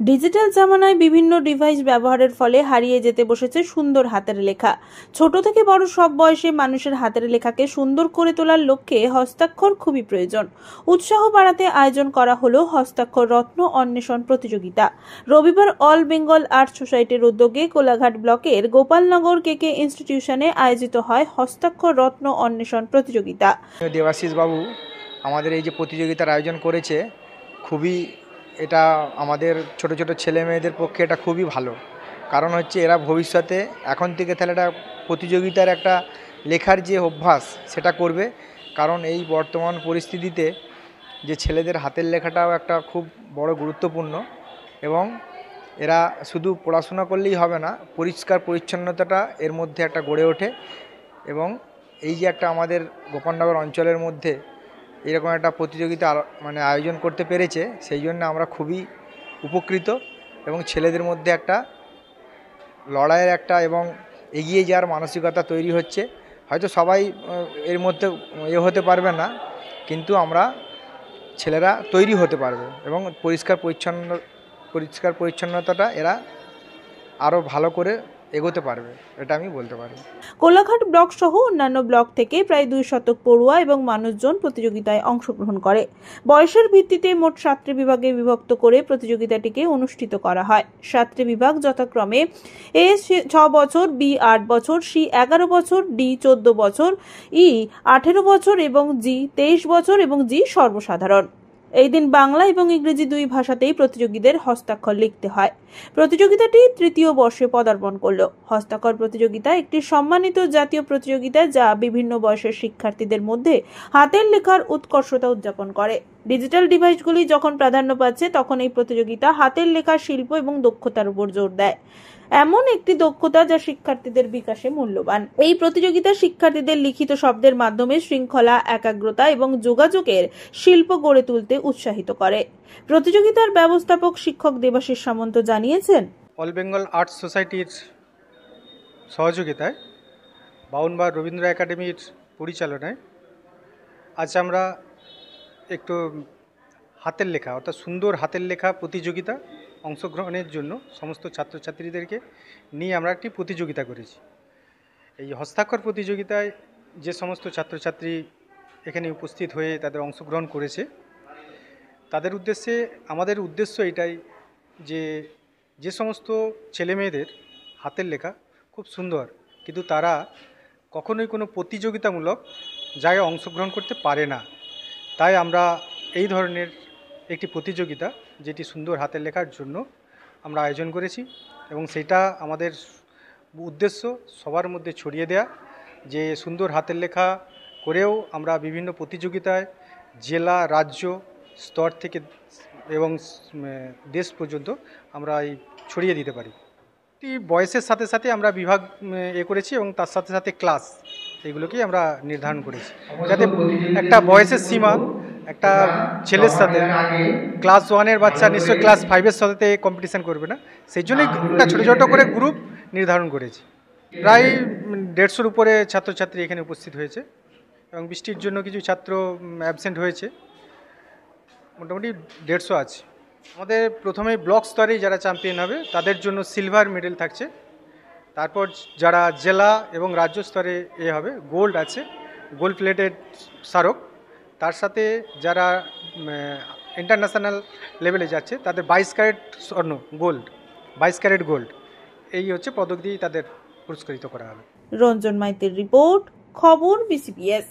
Digital জামানায় বিভিন্ন device ব্যবহারের ফলে হারিয়ে যেতে বসেছে সুন্দর হাতের লেখা। ছোট থেকে বড় সব বয়সে মানুষের হাতের লেখাকে সুন্দর করে তোলার লক্ষ্যে হস্তাক্ষর খুবই প্রয়োজন। উৎসাহ বাড়াতে আয়োজন করা হলো হস্তাক্ষর রত্ন অন্বেষণ প্রতিযোগিতা। রবিবার অল বেঙ্গল আর্ট সোসাইটির উদ্যোগে কোলাঘাট ব্লকের গোপালনগর কেকে ইনস্টিটিউশনে আয়োজিত হয় হস্তাক্ষর রত্ন অন্বেষণ প্রতিযোগিতা। দেবাশিস বাবু আমাদের এই যে প্রতিযোগিতার আয়োজন করেছে, খুবই এটা আমাদের ছোট ছোট ছেলে মেয়েদের পক্ষে এটা খুবই ভালো। কারণ হচ্ছে এরা ভবিষ্যতে এখন থেকে তাহলে একটা প্রতিযোগিতার একটা লেখার যে অভ্যাস সেটা করবে। কারণ এই বর্তমান পরিস্থিতিতে যে ছেলেদের হাতের লেখাটাও একটা খুব বড় গুরুত্বপূর্ণ, এবং এরা শুধু পড়াশোনা করলেই হবে না, পরিষ্কার পরিচ্ছন্নতাটা এর মধ্যে একটা গড়ে ওঠে। এবং এই যে একটা আমাদের গোপালনগর অঞ্চলের মধ্যে এরকম একটা প্রতিযোগিতা আয়োজন করতে পেরেছে, সেই জন্য আমরা খুবই উপকৃত। এবং ছেলেদের মধ্যে একটা লড়াইয়ের একটা এবং এগিয়ে যাওয়ার মানসিকতা তৈরি হচ্ছে। হয়তো সবাই এর মধ্যে হতে পারবে না, কিন্তু আমরা ছেলেরা তৈরি হতে পারবে এবং পরিষ্কার পরিচ্ছন্নতাটা এরা আরও ভালো করে এগোতে পারবে, এটা আমি বলতে পারি। কোলাঘাট ব্লক সহ অন্যান্য ব্লক থেকে প্রায় 200 পড়ুয়া এবং মানুষজন প্রতিযোগিতায় অংশগ্রহণ করে। বয়সের ভিত্তিতে মোট 7টি বিভাগে বিভক্ত করে প্রতিযোগিতাটিকে অনুষ্ঠিত করা হয়। 7টি বিভাগ যথাক্রমে এ 6 বছর, বি 8 বছর, সি 11 বছর, ডি 14 বছর, ই 18 বছর এবং জি 23 বছর এবং জি সর্বসাধারণ। এই দিন বাংলা এবং ইংরেজি দুই ভাষাতেই প্রতিযোগীদের হস্তাক্ষর লিখতে হয়। প্রতিযোগিতাটি 3য় বর্ষে পদার্পণ করলো। হস্তাক্ষর প্রতিযোগিতা একটি সম্মানিত জাতীয় প্রতিযোগিতা যা বিভিন্ন বয়সের শিক্ষার্থীদের মধ্যে হাতের লেখার উৎকর্ষতা উদযাপন করে। ডিজিটাল ডিভাইসগুলি যখন প্রাধান্য পাচ্ছে, তখন এই প্রতিযোগিতা হাতের লেখার শিল্প এবং দক্ষতার উপর জোর দেয়। এমন একটি দক্ষতা যা শিক্ষার্থীদের বিকাশে মূল্যবান। এই প্রতিযোগিতা শিক্ষার্থীদের লিখিত শব্দের মাধ্যমে শৃঙ্খলা, একাগ্রতা এবং যোগাযোগের শিল্প গড়ে তুলতে উৎসাহিত করে। প্রতিযোগিতার ব্যবস্থাপক শিক্ষক দেবাশিস সামন্ত জানিয়েছেন, অল বেঙ্গল আর্ট সোসাইটির সহযোগিতায় বাউনবার রবীন্দ্র একাডেমির পরিচালনায় আজ আমরা একটু হাতের লেখা অর্থাৎ সুন্দর হাতের লেখা প্রতিযোগিতা অংশগ্রহণের জন্য সমস্ত ছাত্রছাত্রীদেরকে নিয়ে আমরা একটি প্রতিযোগিতা করেছি। এই হস্তাক্ষর প্রতিযোগিতায় যে সমস্ত ছাত্রছাত্রী এখানে উপস্থিত হয়ে তাদের অংশগ্রহণ করেছে, তাদের উদ্দেশ্যে আমাদের উদ্দেশ্য এটাই যে সমস্ত ছেলেমেয়েদের হাতের লেখা খুব সুন্দর, কিন্তু তারা কখনোই কোনো প্রতিযোগিতামূলক জায়গায় অংশগ্রহণ করতে পারে না। তাই আমরা এই ধরনের একটি প্রতিযোগিতা, যেটি সুন্দর হাতের লেখার জন্য আমরা আয়োজন করেছি, এবং সেটা আমাদের উদ্দেশ্য সবার মধ্যে ছড়িয়ে দেয়া, যে সুন্দর হাতের লেখা করেও আমরা বিভিন্ন প্রতিযোগিতায় জেলা, রাজ্য স্তর থেকে এবং দেশ পর্যন্ত আমরা এই ছড়িয়ে দিতে পারি। বয়সের সাথে সাথে আমরা বিভাগ করেছি এবং তার সাথে সাথে ক্লাস, এইগুলোকেই আমরা নির্ধারণ করেছি, যাতে একটা বয়সের সীমা একটা ছেলের সাথে ক্লাস 1-এর বাচ্চা নিশ্চয়ই ক্লাস 5-এর সাথে কম্পিটিশান করবে না, সেই জন্যই একটা ছোটো ছোটো করে গ্রুপ নির্ধারণ করেছি। প্রায় 150-র উপরে ছাত্রছাত্রী এখানে উপস্থিত হয়েছে, এবং বৃষ্টির জন্য কিছু ছাত্র অ্যাবসেন্ট হয়েছে, মোটামুটি 150 আছে। আমাদের প্রথমে ব্লক স্তরে যারা চ্যাম্পিয়ন হবে তাদের জন্য সিলভার মেডেল থাকছে। তারপর যারা জেলা এবং রাজ্য স্তরে হবে, গোল্ড আছে, গোল্ড প্লেটেড স্মারক। তার সাথে যারা ইন্টারন্যাশনাল লেভেলে যাচ্ছে তাদের 22 ক্যারেট স্বর্ণ, গোল্ড, 22 ক্যারেট গোল্ড, এই হচ্ছে পদক দিয়ে তাদের পুরস্কৃত করা হবে। রঞ্জন মাইতির রিপোর্ট, খবর BCPS।